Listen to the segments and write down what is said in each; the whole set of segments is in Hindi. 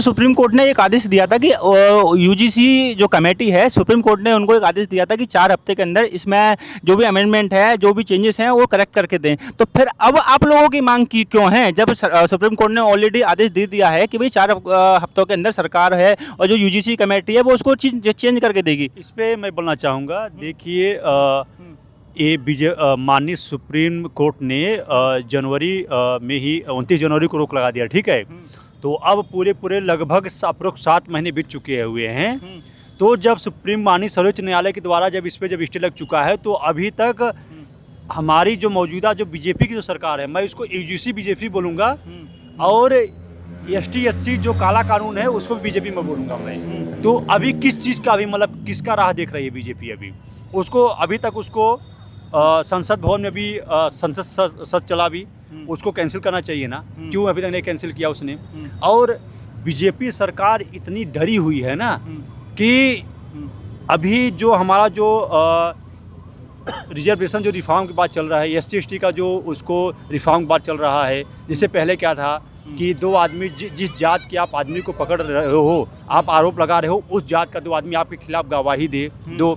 सुप्रीम कोर्ट ने एक आदेश दिया था कि यूजीसी जो कमेटी है, सुप्रीम कोर्ट ने उनको एक आदेश दिया था कि 4 हफ्ते के अंदर इसमें जो भी अमेंडमेंट है, जो भी चेंजेस हैं वो करेक्ट करके दें। तो फिर अब आप लोगों की मांग की क्यों है, जब सुप्रीम कोर्ट ने ऑलरेडी आदेश दे दिया है कि भाई 4 हफ्तों के अंदर सरकार है और जो यूजीसी कमेटी है वो उसको चेंज करके देगी। इस पे मैं बोलना चाहूँगा, देखिए ये माननीय सुप्रीम कोर्ट ने जनवरी में ही 29 जनवरी को रोक लगा दिया, ठीक है। तो अब पूरे लगभग अप्रोक्स 7 महीने बीत चुके हुए हैं। तो जब माननीय सर्वोच्च न्यायालय के द्वारा जब इस पे जब स्टे लग चुका है, तो अभी तक हमारी जो मौजूदा जो बीजेपी की जो सरकार है, मैं इसको यूजीसी बीजेपी बोलूँगा, और एसटी एससी जो काला कानून है उसको भी बीजेपी में बोलूँगा मैं। तो अभी किस चीज़ का अभी मतलब किसका राह देख रही है बीजेपी? उसको अभी तक उसको संसद भवन में भी संसद सत्र चला भी, उसको कैंसिल करना चाहिए ना, क्यों अभी तक नहीं कैंसिल किया उसने? और बीजेपी सरकार इतनी डरी हुई है ना कि अभी जो हमारा जो रिजर्वेशन जो रिफॉर्म के बाद चल रहा है, एससी एसटी का जो उसको रिफॉर्म के बाद चल रहा है, जिससे पहले क्या था कि 2 आदमी जिस जात के आप आदमी को पकड़ रहे हो, आप आरोप लगा रहे हो, उस जात का 2 आदमी आपके खिलाफ गवाही दे दो,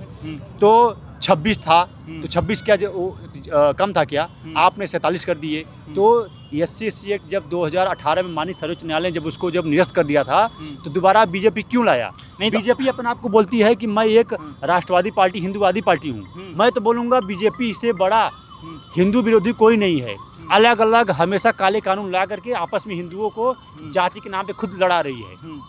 तो 26 था, तो 26 क्या कम था क्या? आपने 47 कर दिए। तो एससी एससी एक्ट जब 2018 में माननीय सर्वोच्च न्यायालय ने जब उसको जब निरस्त कर दिया था, तो दोबारा बीजेपी क्यों लाया? नहीं, बीजेपी अपने आप को बोलती है कि मैं एक राष्ट्रवादी पार्टी, हिंदूवादी पार्टी हूँ। मैं तो बोलूँगा बीजेपी से बड़ा हिंदू विरोधी कोई नहीं है। अलग अलग हमेशा काले कानून ला करके आपस में हिंदुओं को जाति के नाम पे खुद लड़ा रही है।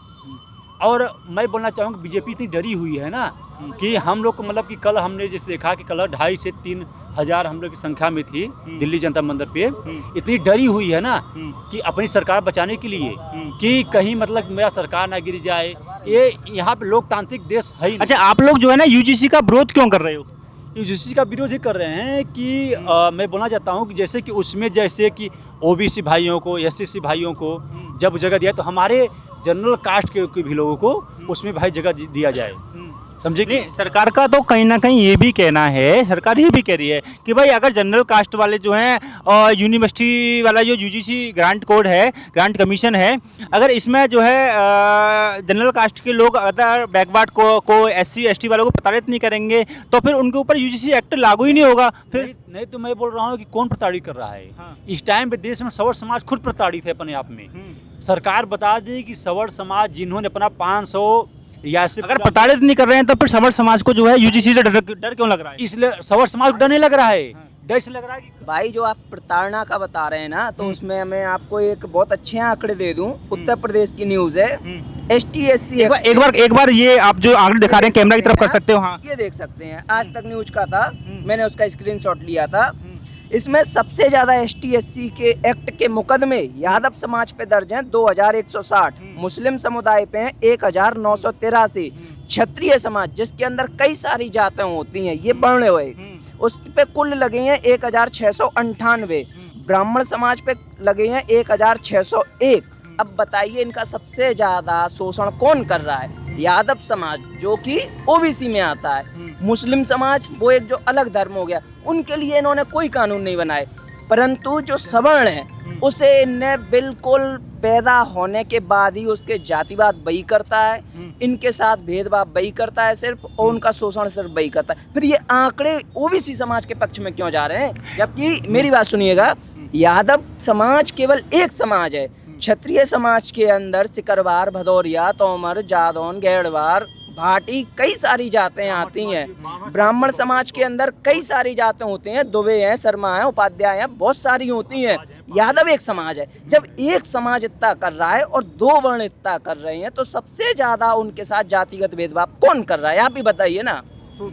और मैं बोलना चाहूँगा बीजेपी इतनी डरी हुई है ना कि हम लोग को मतलब कि कल हमने जैसे देखा कि कल 2,500 से 3,000 हम लोग की संख्या में थी दिल्ली जनता मंदिर पे। इतनी डरी हुई है ना कि अपनी सरकार बचाने के लिए कि कहीं मतलब मेरा सरकार ना गिर जाए। ये यहाँ पे लोकतांत्रिक देश है ही नहीं। अच्छा, आप लोग जो है ना यूजीसी का विरोध क्यों कर रहे हो? यूजीसी का विरोध ही कर रहे हैं कि मैं बोलना चाहता हूँ कि जैसे कि उसमें जैसे कि ओबीसी भाइयों को, एससी भाइयों को जब जगह दिया, तो हमारे जनरल कास्ट के भी लोगों को उसमें भाई जगह दिया जाए, समझे? नहीं, सरकार का तो कहीं ना कहीं ये भी कहना है, सरकार ये भी कह रही है कि भाई अगर जनरल कास्ट वाले जो हैं और यूनिवर्सिटी वाला जो यूजीसी ग्रांट कोड है, ग्रांट कमीशन है, अगर इसमें जो है जनरल कास्ट के लोग अगर बैकवर्ड को एससी एसटी वालों को प्रताड़ित नहीं करेंगे तो फिर उनके ऊपर यूजीसी एक्ट लागू ही नहीं होगा। फिर नहीं तो मैं बोल रहा हूँ कि कौन प्रताड़ित कर रहा है? हाँ। इस टाइम पे देश में सवर्ण समाज खुद प्रताड़ित है अपने आप में। सरकार बता दी कि सवर्ण समाज जिन्होंने अपना 500 या अगर प्रताड़ित नहीं कर रहे हैं तो फिर सवर्ण समाज को जो है यूजीसी से डर क्यों लग रहा है? इसलिए सवर्ण समाज को डर नहीं लग रहा है, डर से लग रहा है कि भाई जो आप प्रताड़ना का बता रहे हैं ना, तो उसमें मैं आपको एक बहुत अच्छे आंकड़े दे दूं। उत्तर प्रदेश की न्यूज है, एसटी एससी एक बार ये आप जो आंकड़े दिखा रहे हैं कैमरा की तरफ कर सकते हो। हाँ, ये देख सकते हैं, आज तक न्यूज का था, मैंने उसका स्क्रीनशॉट लिया था। इसमें सबसे ज्यादा एसटी एससी के एक्ट के मुकदमे यादव समाज पे दर्ज हैं 2160, मुस्लिम समुदाय पे हैं 1983, क्षत्रिय समाज जिसके अंदर कई सारी जातें होती हैं, ये वर्ण हुए, उस पे कुल लगे हैं 1698, ब्राह्मण समाज पे लगे हैं 1601। अब बताइए इनका सबसे ज्यादा शोषण कौन कर रहा है? यादव समाज जो कि ओबीसी में आता है, मुस्लिम समाज वो एक जो अलग धर्म हो गया, उनके लिए इन्होंने कोई कानून नहीं बनाए। परंतु जो सवर्ण है उसे इनने बिल्कुल पैदा होने के बाद ही उसके जातिवाद वही करता है, इनके साथ भेदभाव वही करता है सिर्फ, और उनका शोषण सिर्फ वही करता है। फिर ये आंकड़े ओबीसी समाज के पक्ष में क्यों जा रहे हैं? जबकि मेरी बात सुनिएगा, यादव समाज केवल एक समाज है। क्षत्रिय समाज के अंदर सिकरवार, भदौरिया, तोमर, जादौन, गेड़वार, भाटी कई सारी जातें आती हैं। ब्राह्मण समाज के अंदर कई सारी जातें होती हैं, दुबे हैं, शर्मा हैं, उपाध्याय हैं, बहुत सारी होती हैं। यादव एक समाज है। जब एक समाज इतना कर रहा है और 2 वर्ण इतना कर रहे हैं, तो सबसे ज्यादा उनके साथ जातिगत भेदभाव कौन कर रहा है? आप ही बताइए ना।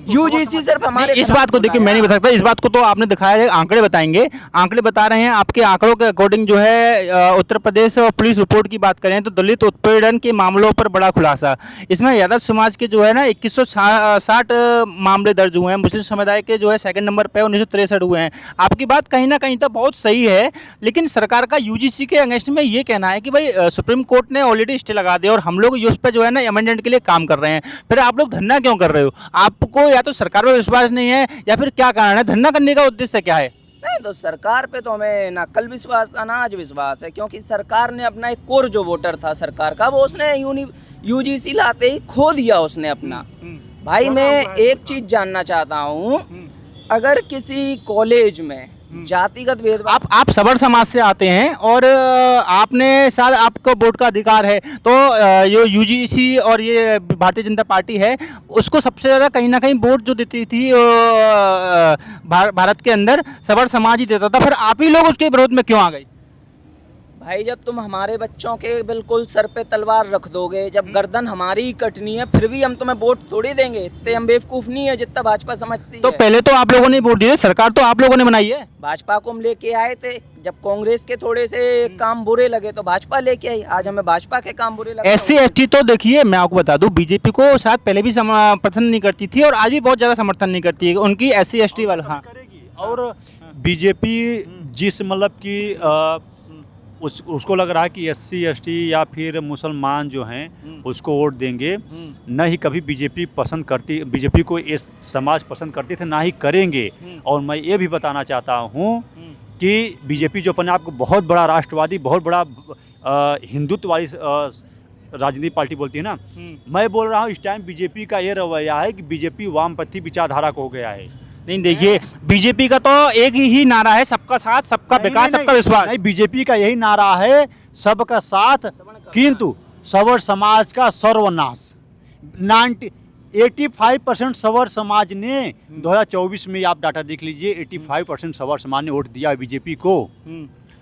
यूजीसी सिर्फ हमारे इस बात को देखिए मैं नहीं बता सकता, इस बात को तो आपने दिखाया है, आंकड़े बताएंगे, आंकड़े बता रहे हैं। आपके आंकड़ों के अकॉर्डिंग जो है उत्तर प्रदेश और पुलिस रिपोर्ट की बात करें तो दलित उत्पीड़न के मामलों पर बड़ा खुलासा। इसमें यादव समाज के जो है ना 2160 मामले दर्ज हुए हैं, मुस्लिम समुदाय के जो है सेकंड नंबर पे 1963 हुए हैं। आपकी बात कहीं ना कहीं तो बहुत सही है, लेकिन सरकार का यूजीसी के अगेंस्ट में ये कहना है कि भाई सुप्रीम कोर्ट ने ऑलरेडी स्टे लगा दिया और हम लोग उस पर जो है ना अमेंडमेंट के लिए काम कर रहे हैं, फिर आप लोग धरना क्यों कर रहे हो? आपको या तो सरकार पर विश्वास नहीं है या फिर क्या कारण है? धरना करने का उद्देश्य क्या है? नहीं तो सरकार पे तो हमें ना कल विश्वास था ना आज विश्वास है, क्योंकि सरकार ने अपना एक कोर जो वोटर था सरकार का, वो उसने यूजीसी लाते ही खो दिया उसने अपना। भाई मैं एक चीज जानना चाहता हूँ, अगर किसी कॉलेज में जातिगत भेदभाव, आप सबर समाज से आते हैं और आपने शायद आपको वोट का अधिकार है, तो ये यूजीसी और ये भारतीय जनता पार्टी है उसको सबसे ज़्यादा कहीं ना कहीं वोट जो देती थी भारत के अंदर सबर समाज ही देता था, फिर आप ही लोग उसके विरोध में क्यों आ गए? भाई जब तुम हमारे बच्चों के बिल्कुल सर पे तलवार रख दोगे, जब गर्दन हमारी ही कटनी है, फिर भी हम तुम्हें वोट थोड़ी देंगे। इतने हम बेवकूफ नहीं है जितना भाजपा समझती तो है। पहले तो आप लोगों ने वोट दिए, सरकार तो आप लोगों ने बनाई है। भाजपा को हम लेके आए थे, जब कांग्रेस के थोड़े से काम बुरे लगे तो भाजपा लेके आई, आज हमें भाजपा के काम बुरे लगे। SC ST तो देखिए मैं आपको बता दूं, बीजेपी को शायद पहले भी पसंद नहीं करती थी और आज भी बहुत ज़्यादा समर्थन नहीं करती है उनकी SC ST वाला। हाँ करेगी। और बीजेपी जिस मतलब कि उसको लग रहा है कि SC ST या फिर मुसलमान जो हैं उसको वोट देंगे, न ही कभी बीजेपी पसंद करती, बीजेपी को ये समाज पसंद करते थे, ना ही करेंगे। और मैं ये भी बताना चाहता हूँ कि बीजेपी जो अपने आप को बहुत बड़ा राष्ट्रवादी, बहुत बड़ा हिंदुत्व वाली राजनीतिक पार्टी बोलती है ना, मैं बोल रहा हूँ इस टाइम बीजेपी का ये रवैया है कि बीजेपी वामपंथी विचारधारा को हो गया है। नहीं देखिए, बीजेपी का तो एक ही नारा है, सबका साथ, सबका विकास, सबका विश्वास। नहीं, बीजेपी का यही नारा है, सबका साथ किंतु सवर समाज का सर्वनाश। 85% सवर समाज ने 2024 में आप डाटा देख लीजिए, 85% सवर समाज ने वोट दिया बीजेपी को।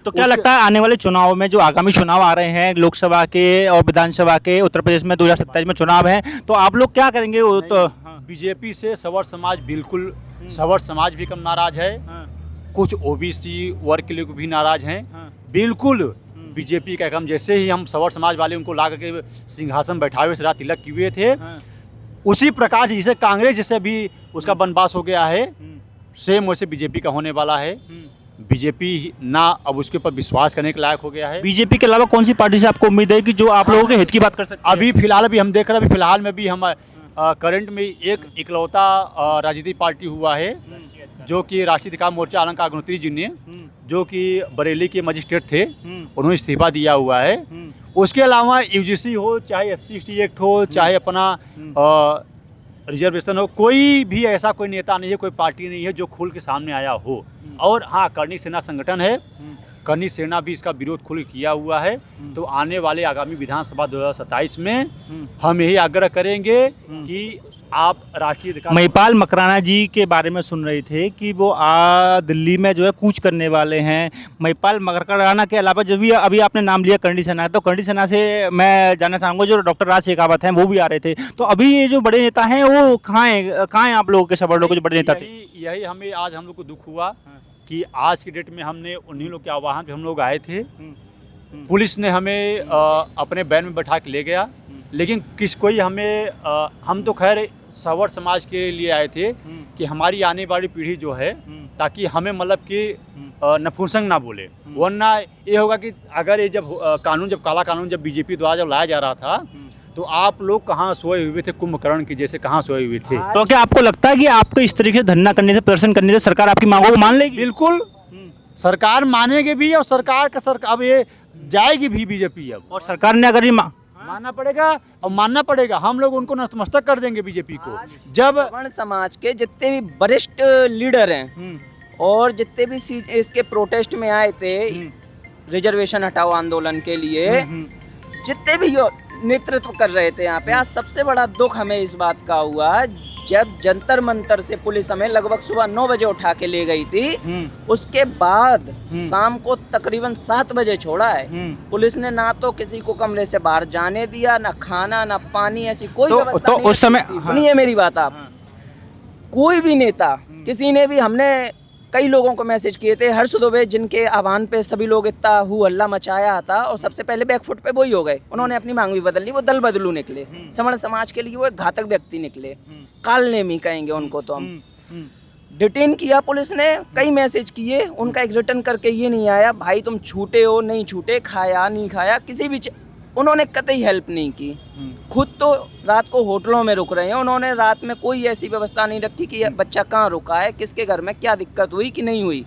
तो क्या लगता है आने वाले चुनाव में, जो आगामी चुनाव आ रहे हैं लोकसभा के और विधानसभा के, उत्तर प्रदेश में 2027 में चुनाव हैं, तो आप लोग क्या करेंगे? वो तो बीजेपी से सवर समाज बिल्कुल, सवर समाज भी कम नाराज है, कुछ OBC वर्ग के लोग भी नाराज हैं। बिल्कुल बीजेपी का काम, जैसे ही हम सवर समाज वाले उनको ला करके सिंहासन बैठाए हुए रात तिलक किए थे, उसी प्रकार से जैसे कांग्रेस जैसे भी उसका बनवास हो गया है, सेम वैसे बीजेपी का होने वाला है। बीजेपी ना अब उसके ऊपर विश्वास करने के लायक हो गया है। बीजेपी के अलावा कौन सी पार्टी से आपको उम्मीद है कि जो आप लोगों के हित की बात कर सकते हैं? अभी फिलहाल भी हम देख रहे हैं, अभी फिलहाल में भी हम करंट में एक इकलौता राजनीतिक पार्टी हुआ है जो कि राष्ट्रीय अधिकार मोर्चा अलंकार अग्निहोत्री जी ने, जो कि बरेली के मजिस्ट्रेट थे, उन्होंने इस्तीफा दिया हुआ है। उसके अलावा UGC हो, चाहे SC ST एक्ट हो, चाहे अपना रिजर्वेशन हो, कोई भी ऐसा कोई नेता नहीं है, कोई पार्टी नहीं है जो खुल के सामने आया हो। और हाँ, करणी सेना संगठन है, करणी सेना भी इसका विरोध खुल किया हुआ है। तो आने वाले आगामी विधानसभा 2027 में हम यही आग्रह करेंगे कि आप राष्ट्रीय अधिकार। महिपाल मकराना जी के बारे में सुन रहे थे कि वो दिल्ली में जो है कूच करने वाले हैं। महिपाल मकराना के अलावा जो भी अभी आपने नाम लिया करणी सेना, तो करणी सेना से मैं जानना चाहूँगा, जो डॉक्टर राज शेखावत हैं वो भी आ रहे थे, तो अभी ये जो बड़े नेता हैं वो कहाँ हैं आप लोगों के सबर लोग, जो बड़े नेता थे? यही हमें आज हम लोग को दुख हुआ कि आज की डेट में हमने उन्हीं लोग के आह्वान पे हम लोग आए थे। पुलिस ने हमें अपने बैन में बैठा के ले गया, लेकिन कोई हमें हम तो खैर सवर समाज के लिए आए थे कि हमारी आने वाली पीढ़ी जो है, ताकि हमें मतलब कि नपुंसक ना बोले, वरना ये होगा कि अगर ये जब काला कानून जब बीजेपी द्वारा जब लाया जा रहा था, तो आप लोग कहाँ सोए हुए थे, कुंभकर्ण की जैसे कहाँ सोए हुए थे। तो क्या आपको लगता है कि आपको इस तरीके से धरना करने से, प्रदर्शन करने से सरकार आपकी मांगों को मान लेगी? बिल्कुल सरकार मानेगी भी, और सरकार का अब ये जाएगी भी बीजेपी अब। और सरकार ने अगर ये मानना पड़ेगा, और मानना पड़ेगा, हम लोग उनको नतमस्तक कर देंगे बीजेपी को। जब सवर्ण समाज के जितने भी वरिष्ठ लीडर हैं और जितने भी इसके प्रोटेस्ट में आए थे, रिजर्वेशन हटाओ आंदोलन के लिए, जितने भी नेतृत्व कर रहे थे यहाँ पे, आज सबसे बड़ा दुख हमें इस बात का हुआ जब जंतर मंतर से पुलिस हमें लगभग सुबह 9 बजे उठा के ले गई थी, उसके बाद शाम को तकरीबन 7 बजे छोड़ा है। पुलिस ने ना तो किसी को कमरे से बाहर जाने दिया, ना खाना ना पानी, ऐसी कोई व्यवस्था तो नहीं उस समय सुनिए मेरी बात आप, कोई भी नेता किसी ने भी, हमने कई लोगों को मैसेज किए थे, हर्ष दुबे जिनके आह्वान पे सभी लोग इतना हु हल्ला मचाया था, और सबसे पहले बैकफुट पे वही हो गए, उन्होंने अपनी मांग भी बदल ली, वो दल बदलू निकले, सवर्ण समाज के लिए वो एक घातक व्यक्ति निकले, कालनेमी कहेंगे उनको तो हम। डिटेन किया पुलिस ने, कई मैसेज किए, उनका एक रिटर्न करके ये नहीं आया भाई तुम छूटे हो नहीं छूटे, खाया नहीं खाया, किसी भी उन्होंने कतई हेल्प नहीं की। खुद तो रात को होटलों में रुक रहे हैं, उन्होंने रात में कोई ऐसी व्यवस्था नहीं रखी कि बच्चा कहाँ रुका है, किसके घर में क्या दिक्कत हुई कि नहीं हुई।